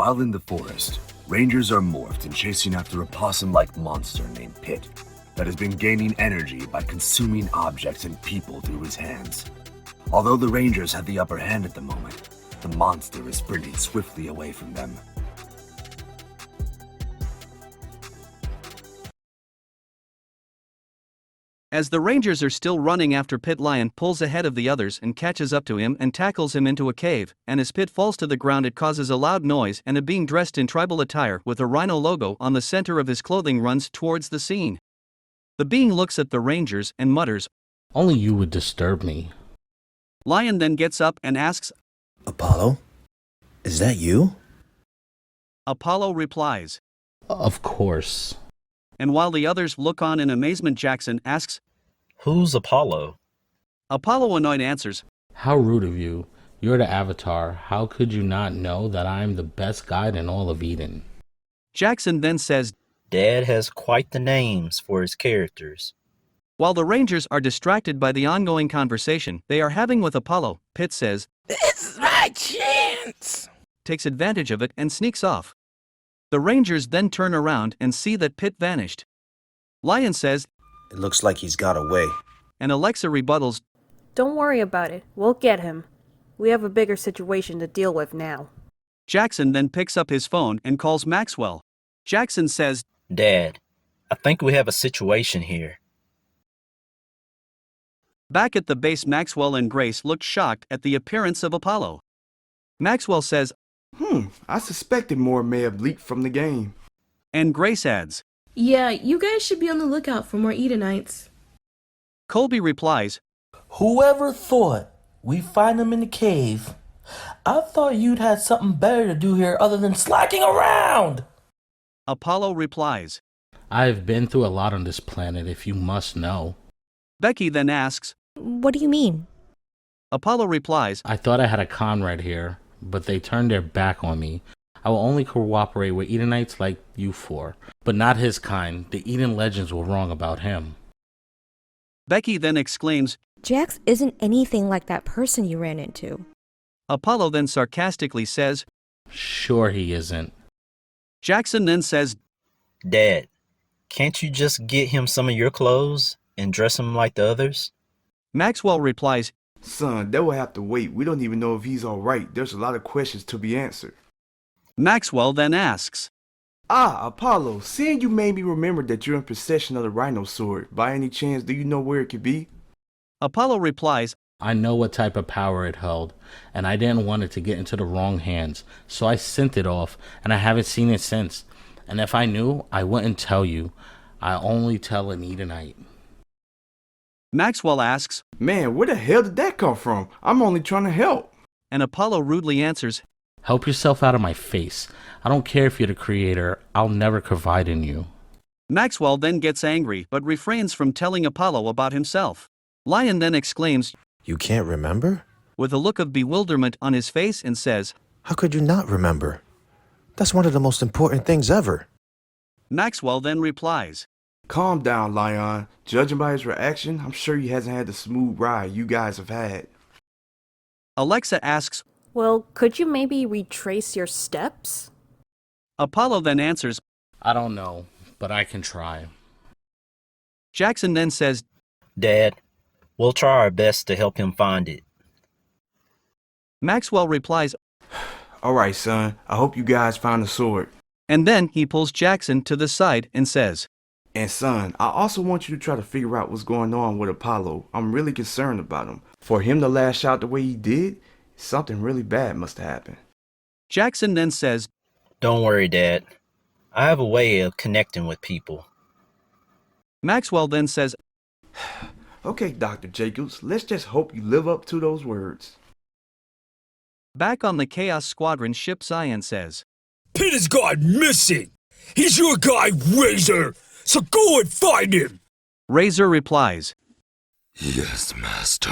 While in the forest, rangers are morphed and chasing after a possum-like monster named Pit that has been gaining energy by consuming objects and people through his hands. Although the rangers have the upper hand at the moment, the monster is sprinting swiftly away from them. As the rangers are still running after Pit, Lion pulls ahead of the others and catches up to him and tackles him into a cave, and as Pit falls to the ground it causes a loud noise, and a being dressed in tribal attire with a rhino logo on the center of his clothing runs towards the scene. The being looks at the rangers and mutters, "Only you would disturb me." Lion then gets up and asks, "Apollo? Is that you?" Apollo replies, "Of course." And while the others look on in amazement, Jackson asks, "Who's Apollo?" Apollo, annoyed, answers, "How rude of you. You're the Avatar. How could you not know that I am the best guide in all of Eden?" Jackson then says, Dad has quite the names for his characters. While the rangers are distracted by the ongoing conversation they are having with Apollo, Pit says, "This is my chance!" takes advantage of it and sneaks off. The rangers then turn around and see that Pit vanished. Lion says, "It looks like he's got away." and Alexa rebuttals, "Don't worry about it. We'll get him. We have a bigger situation to deal with now." Jackson then picks up his phone and calls Maxwell. Jackson says, Dad, I think we have a situation here. Back at the base, Maxwell and Grace look shocked at the appearance of Apollo. Maxwell says, I suspected more may have leaked from the game. And Grace adds, "Yeah, you guys should be on the lookout for more Edenites." Colby replies, "Whoever thought we'd find him in the cave? I thought you'd had something better to do here other than slacking around." Apollo replies, "I've been through a lot on this planet, if you must know." Becky then asks, "What do you mean?" Apollo replies, "I thought I had a comrade here, but they turned their back on me. I will only cooperate with Edenites like you four, but not his kind. The Eden legends were wrong about him." Becky then exclaims, Jax isn't anything like that person you ran into. Apollo then sarcastically says, "Sure he isn't." Jackson then says, Dad, can't you just get him some of your clothes and dress him like the others? Maxwell replies, "Son, that will have to wait. We don't even know if he's alright. There's a lot of questions to be answered." Maxwell then asks, Apollo, seeing you made me remember that you're in possession of the rhino sword. By any chance, do you know where it could be? Apollo replies, "I know what type of power it held, and I didn't want it to get into the wrong hands, so I sent it off, and I haven't seen it since. And if I knew, I wouldn't tell you. I only tell an Edenite." Maxwell asks, Man, where the hell did that come from? I'm only trying to help. And Apollo rudely answers, "Help yourself out of my face. I don't care if you're the creator. I'll never confide in you." Maxwell then gets angry but refrains from telling Apollo about himself. Lion then exclaims, "You can't remember? with a look of bewilderment on his face, and says, How could you not remember? That's one of the most important things ever." Maxwell then replies, Calm down, Lion. Judging by his reaction, I'm sure he hasn't had the smooth ride you guys have had. Alexa asks, Well, could you maybe retrace your steps? Apollo then answers, "I don't know, but I can try." Jackson then says, Dad, we'll try our best to help him find it. Maxwell replies, Alright, son. I hope you guys find the sword. and then he pulls Jackson to the side and says, And son, I also want you to try to figure out what's going on with Apollo. I'm really concerned about him. For him to lash out the way he did, something really bad must have happened. Jackson then says, Don't worry, Dad. I have a way of connecting with people. Maxwell then says, Okay, Dr. Jacobs, let's just hope you live up to those words. back on the Chaos Squadron ship, Cyan says, Pit has gone missing. He's your guy, Razor. So go and find him. Razor replies. Yes, Master.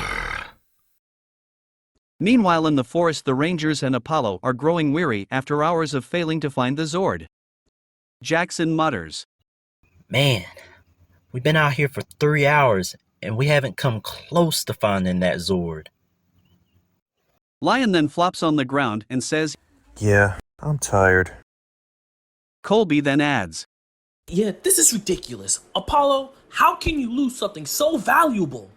Meanwhile in the forest, the Rangers and Apollo are growing weary after hours of failing to find the Zord. Jackson mutters, Man, we've been out here for 3 hours and we haven't come close to finding that Zord. Lion then flops on the ground and says, Yeah, I'm tired. Colby then adds, Yeah, this is ridiculous. Apollo, how can you lose something so valuable?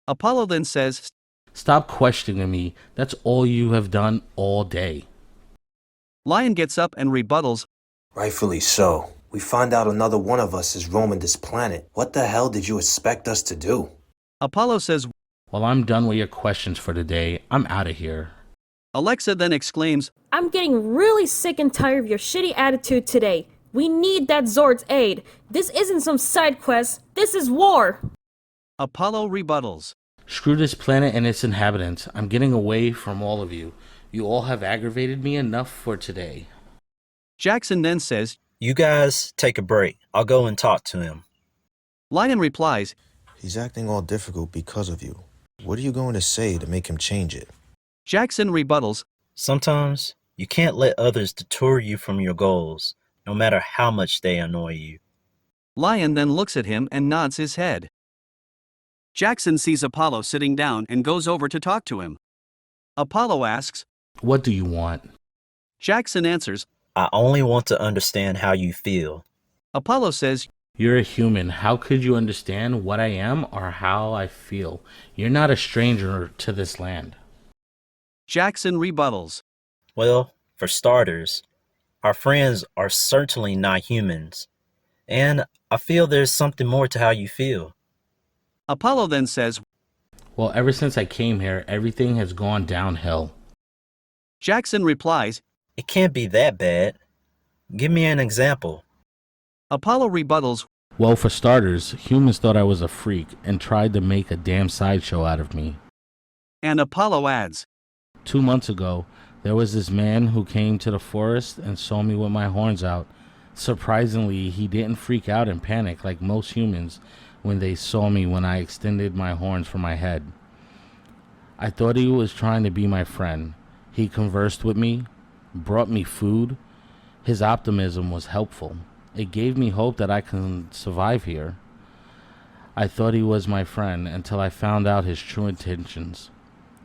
Apollo then says, Stop questioning me. That's all you have done all day. Lion gets up and rebuttals, Rightfully so. We find out another one of us is roaming this planet. What the hell did you expect us to do? Apollo says, Well, I'm done with your questions for today. I'm out of here. Alexa then exclaims, I'm getting really sick and tired of your shitty attitude today. We need that Zord's aid. This isn't some side quest. This is war. Apollo rebuttals. Screw this planet and its inhabitants. I'm getting away from all of you. You all have aggravated me enough for today. Jackson then says, You guys take a break. I'll go and talk to him. Lion replies, He's acting all difficult because of you. What are you going to say to make him change it? Jackson rebuttals, Sometimes you can't let others detour you from your goals, no matter how much they annoy you. Lion then looks at him and nods his head. Jackson sees Apollo sitting down and goes over to talk to him. Apollo asks, What do you want? Jackson answers, I only want to understand how you feel. Apollo says, You're a human. How could you understand what I am or how I feel? You're not a stranger to this land. Jackson rebuttals, Well, for starters, our friends are certainly not humans, and I feel there's something more to how you feel. Apollo then says, Well, ever since I came here, everything has gone downhill. Jackson replies, It can't be that bad. Give me an example. Apollo rebuttals, Well, for starters, humans thought I was a freak and tried to make a damn sideshow out of me. and Apollo adds, 2 months ago, there was this man who came to the forest and saw me with my horns out. Surprisingly, he didn't freak out and panic like most humans when they saw me when I extended my horns from my head. I thought he was trying to be my friend. He conversed with me, brought me food. His optimism was helpful. It gave me hope that I can survive here. I thought he was my friend until I found out his true intentions.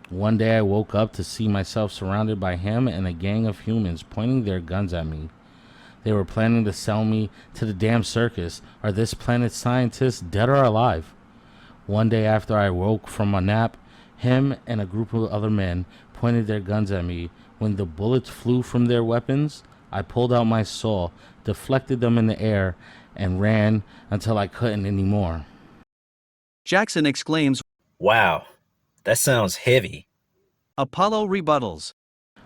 One day I woke up to see myself surrounded by him and a gang of humans pointing their guns at me. They were planning to sell me to the damn circus. Are this planet's scientists dead or alive? One day after I woke from a nap, him and a group of other men pointed their guns at me. When the bullets flew from their weapons, I pulled out my saw, deflected them in the air, and ran until I couldn't anymore. Jackson exclaims, Wow, that sounds heavy. Apollo rebuttals,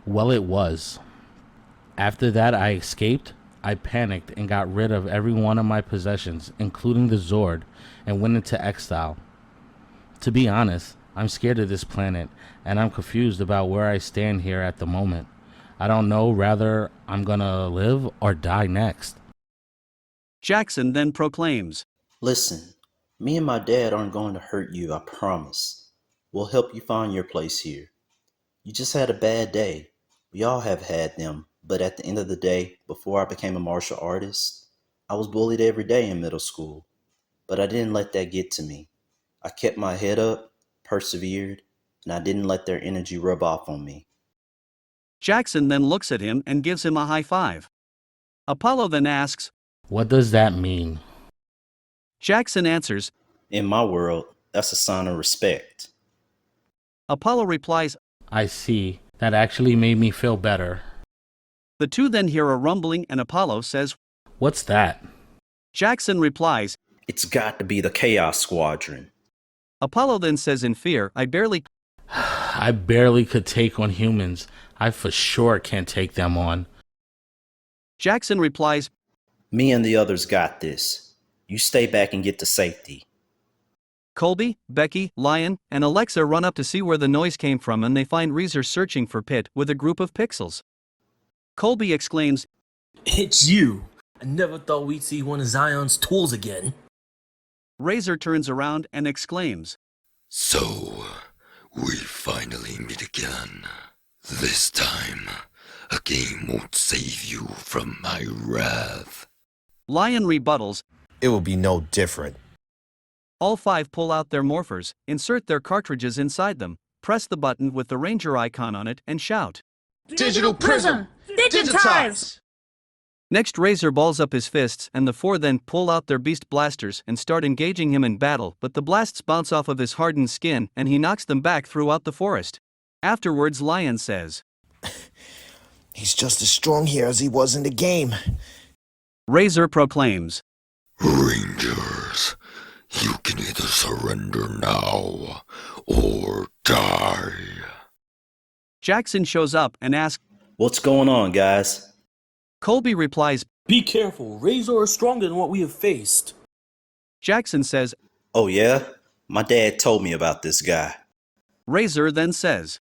Well, it was. After that, I escaped. I panicked and got rid of every one of my possessions, including the Zord, and went into exile. To be honest, I'm scared of this planet, and I'm confused about where I stand here at the moment. I don't know whether I'm gonna live or die next. Jackson then proclaims, Listen, me and my dad aren't going to hurt you, I promise. We'll help you find your place here. You just had a bad day. We all have had them, but at the end of the day, before I became a martial artist, I was bullied every day in middle school. But I didn't let that get to me. I kept my head up, persevered, and I didn't let their energy rub off on me. Jackson then looks at him and gives him a high five. Apollo then asks, What does that mean? Jackson answers, In my world, that's a sign of respect. Apollo replies, I see. That actually made me feel better. the two then hear a rumbling and Apollo says, What's that? Jackson replies, It's got to be the Chaos Squadron. Apollo then says in fear, I barely could take on humans. I for sure can't take them on. Jackson replies, Me and the others got this. You stay back and get to safety. Colby, Becky, Lion, and Alexa run up to see where the noise came from and they find Reezer searching for Pit with a group of pixels. Colby exclaims, It's you. I never thought we'd see one of Zion's tools again. Razor turns around and exclaims, So, we finally meet again. This time, a game won't save you from my wrath. Lion rebuttals, It will be no different. all five pull out their morphers, insert their cartridges inside them, press the button with the ranger icon on it and shout, Digital Prism! Digitize! Next, Razor balls up his fists, and the four then pull out their beast blasters and start engaging him in battle, but the blasts bounce off of his hardened skin and he knocks them back throughout the forest. Afterwards, Lion says, He's just as strong here as he was in the game. Razor proclaims, Rangers, you can either surrender now or die. Jackson shows up and asks, What's going on, guys? Colby replies, Be careful, Razor is stronger than what we have faced. Jackson says, Oh yeah? My dad told me about this guy. Razor then says,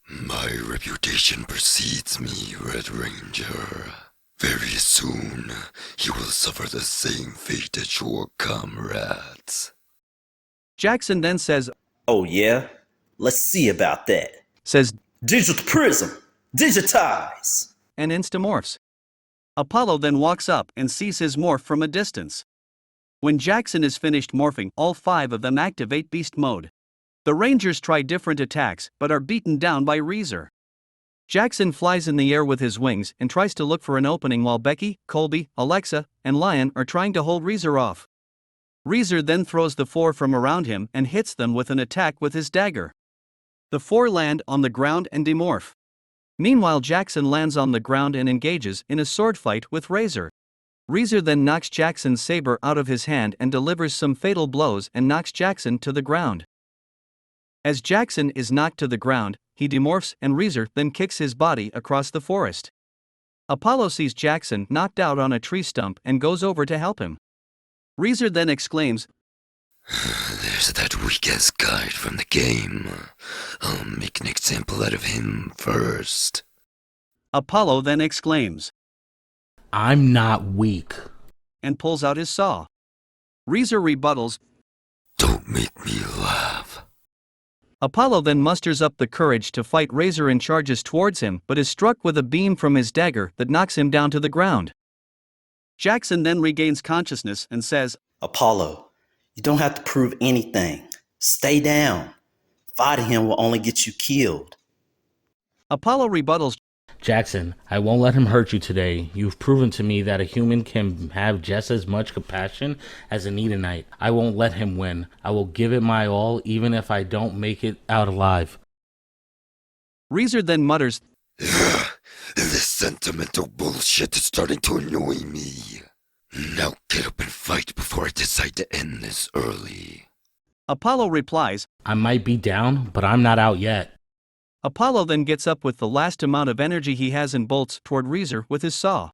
My reputation precedes me, Red Ranger. Very soon, he will suffer the same fate as your comrades. Jackson then says, Oh yeah? Let's see about that. Says, Digital prism! Digitize! and instamorphs. Apollo then walks up and sees his morph from a distance. When Jackson is finished morphing, all 5 of them activate beast mode. The Rangers try different attacks but are beaten down by Razor. Jackson flies in the air with his wings and tries to look for an opening while Becky, Colby, Alexa, and Lion are trying to hold Razor off. Razor then throws the 4 from around him and hits them with an attack with his dagger. The 4 land on the ground and demorph. Meanwhile, Jackson lands on the ground and engages in a sword fight with Razor. Razor then knocks Jackson's saber out of his hand and delivers some fatal blows and knocks Jackson to the ground. As Jackson is knocked to the ground, he demorphs and Razor then kicks his body across the forest. Apollo sees Jackson knocked out on a tree stump and goes over to help him. Razor then exclaims, There's that weak-ass guy from the game. I'll make an example out of him first. Apollo then exclaims, I'm not weak. and pulls out his saw. Razor rebuttals. Don't make me laugh. Apollo then musters up the courage to fight Razor and charges towards him but is struck with a beam from his dagger that knocks him down to the ground. Jackson then regains consciousness and says, Apollo, you don't have to prove anything. Stay down. Fighting him will only get you killed. Apollo rebuttals. Jackson, I won't let him hurt you today. You've proven to me that a human can have just as much compassion as an Edenite. I won't let him win. I will give it my all even if I don't make it out alive. Razor then mutters, This sentimental bullshit is starting to annoy me. Now get up and fight before I decide to end this early. Apollo replies, I might be down, but I'm not out yet. Apollo then gets up with the last amount of energy he has and bolts toward Razor with his saw.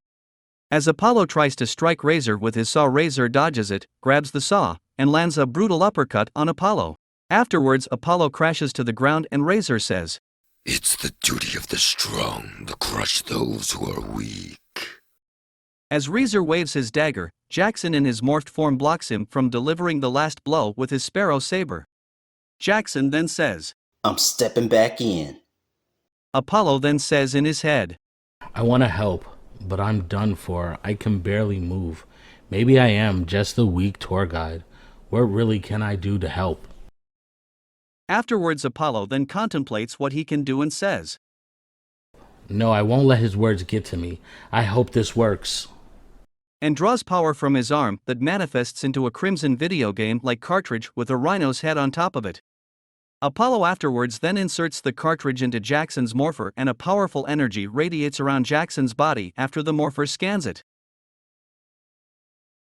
As Apollo tries to strike Razor with his saw, Razor dodges it, grabs the saw, and lands a brutal uppercut on Apollo. Afterwards, Apollo crashes to the ground and Razor says, It's the duty of the strong to crush those who are weak. As Razor waves his dagger, Jackson in his morphed form blocks him from delivering the last blow with his sparrow saber. Jackson then says, I'm stepping back in. Apollo then says in his head, I want to help, but I'm done for. I can barely move. Maybe I am just the weak tour guide. What really can I do to help? Afterwards, Apollo then contemplates what he can do and says, No, I won't let his words get to me. I hope this works. And draws power from his arm that manifests into a crimson video game-like cartridge with a rhino's head on top of it. Apollo afterwards then inserts the cartridge into Jackson's morpher and a powerful energy radiates around Jackson's body after the morpher scans it.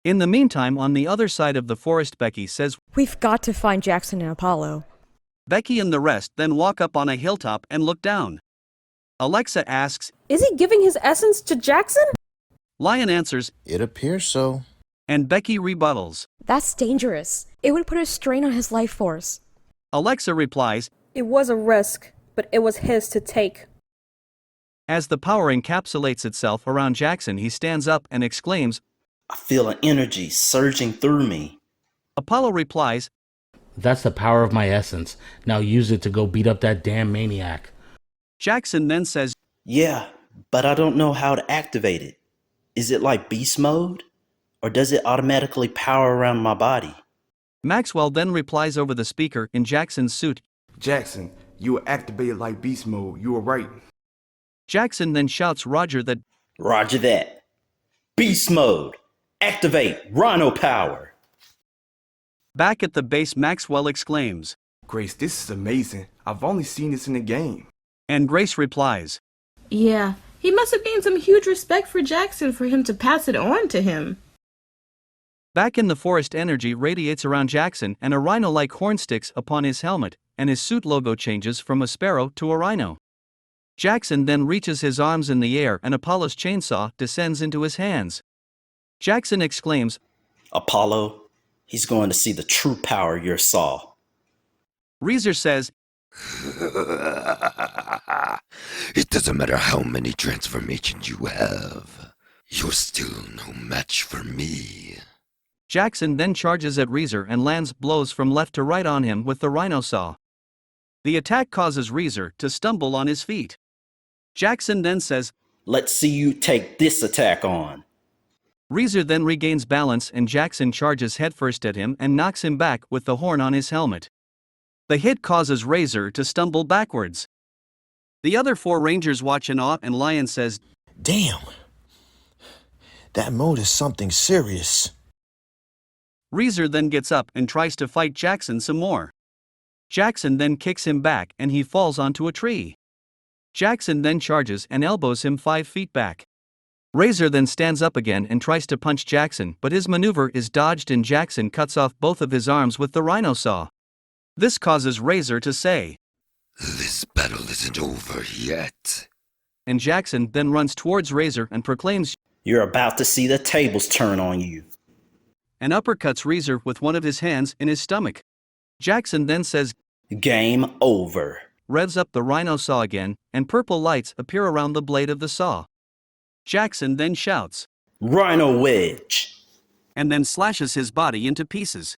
In the meantime, on the other side of the forest, Becky says, We've got to find Jackson and Apollo. Becky and the rest then walk up on a hilltop and look down. Alexa asks, Is he giving his essence to Jackson? Lion answers, It appears so. and Becky rebuttals. That's dangerous. It would put a strain on his life force. Alexa replies, It was a risk, but it was his to take. As the power encapsulates itself around Jackson, he stands up and exclaims, I feel an energy surging through me. Apollo replies, That's the power of my essence. Now use it to go beat up that damn maniac. Jackson then says, Yeah, but I don't know how to activate it. Is it like beast mode? Or does it automatically power around my body? Maxwell then replies over the speaker in Jackson's suit, Jackson, you were activated like beast mode. You were right. Jackson then shouts Roger that. Roger that. Beast mode. Activate Rhino power. Back at the base, Maxwell exclaims, Grace, this is amazing. I've only seen this in the game. and Grace replies, Yeah, he must have gained some huge respect for Jackson for him to pass it on to him. Back in the forest, energy radiates around Jackson and a rhino-like horn sticks upon his helmet, and his suit logo changes from a sparrow to a rhino. Jackson then reaches his arms in the air and Apollo's chainsaw descends into his hands. Jackson exclaims, Apollo, he's going to see the true power of your saw. Reezer says, It doesn't matter how many transformations you have. You're still no match for me. Jackson then charges at Reezer and lands blows from left to right on him with the rhino saw. The attack causes Reezer to stumble on his feet. Jackson then says, Let's see you take this attack on. Reezer then regains balance and Jackson charges headfirst at him and knocks him back with the horn on his helmet. The hit causes Razor to stumble backwards. The other 4 Rangers watch in awe and Lion says, Damn. That mode is something serious. Reezer then gets up and tries to fight Jackson some more. Jackson then kicks him back and he falls onto a tree. Jackson then charges and elbows him 5 feet back. Razor then stands up again and tries to punch Jackson, but his maneuver is dodged and Jackson cuts off both of his arms with the rhino saw. This causes Razor to say, This battle isn't over yet. And Jackson then runs towards Razor and proclaims, You're about to see the tables turn on you. And uppercuts Reezer with one of his hands in his stomach. Jackson then says, Game over. Revs up the rhino saw again, and purple lights appear around the blade of the saw. Jackson then shouts, Rhino wedge. And then slashes his body into pieces.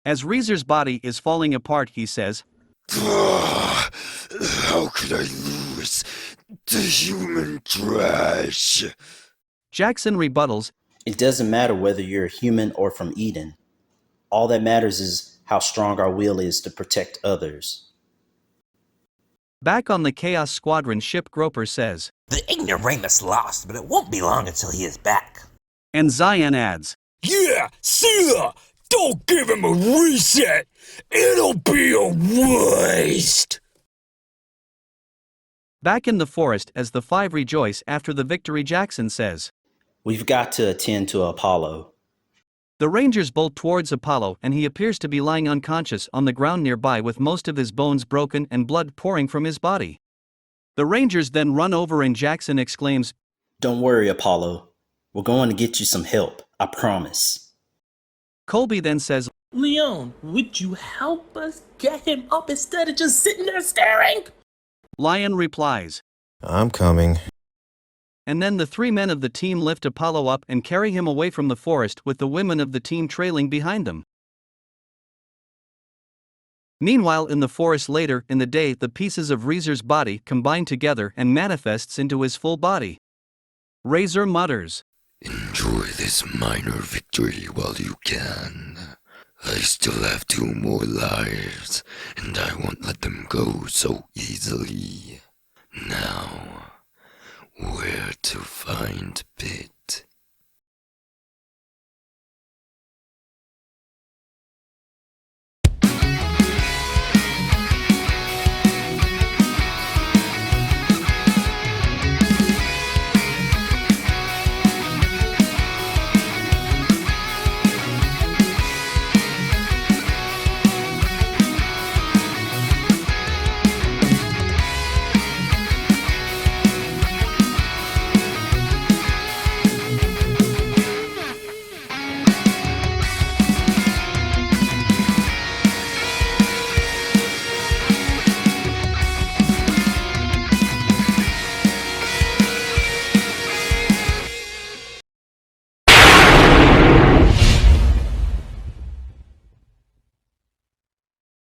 As Reezer's body is falling apart, he says, How could I lose to human trash? Jackson rebuttals, It doesn't matter whether you're a human or from Eden. All that matters is how strong our will is to protect others. Back on the Chaos Squadron ship, Groper says, The ignoramus lost, but it won't be long until he is back. And Zion adds, Yeah, see that? Don't give him a reset. It'll be a waste. Back in the forest as the 5 rejoice after the victory, Jackson says, We've got to attend to Apollo. The Rangers bolt towards Apollo and he appears to be lying unconscious on the ground nearby with most of his bones broken and blood pouring from his body. The Rangers then run over and Jackson exclaims, Don't worry, Apollo. We're going to get you some help, I promise. Colby then says, Leon, would you help us get him up instead of just sitting there staring? Lion replies, I'm coming. And then the 3 men of the team lift Apollo up and carry him away from the forest with the women of the team trailing behind them. Meanwhile, in the forest later in the day, the pieces of Reezer's body combine together and manifests into his full body. Razor mutters, Enjoy this minor victory while you can. I still have 2 more lives, and I won't let them go so easily. Now, where to find Pit?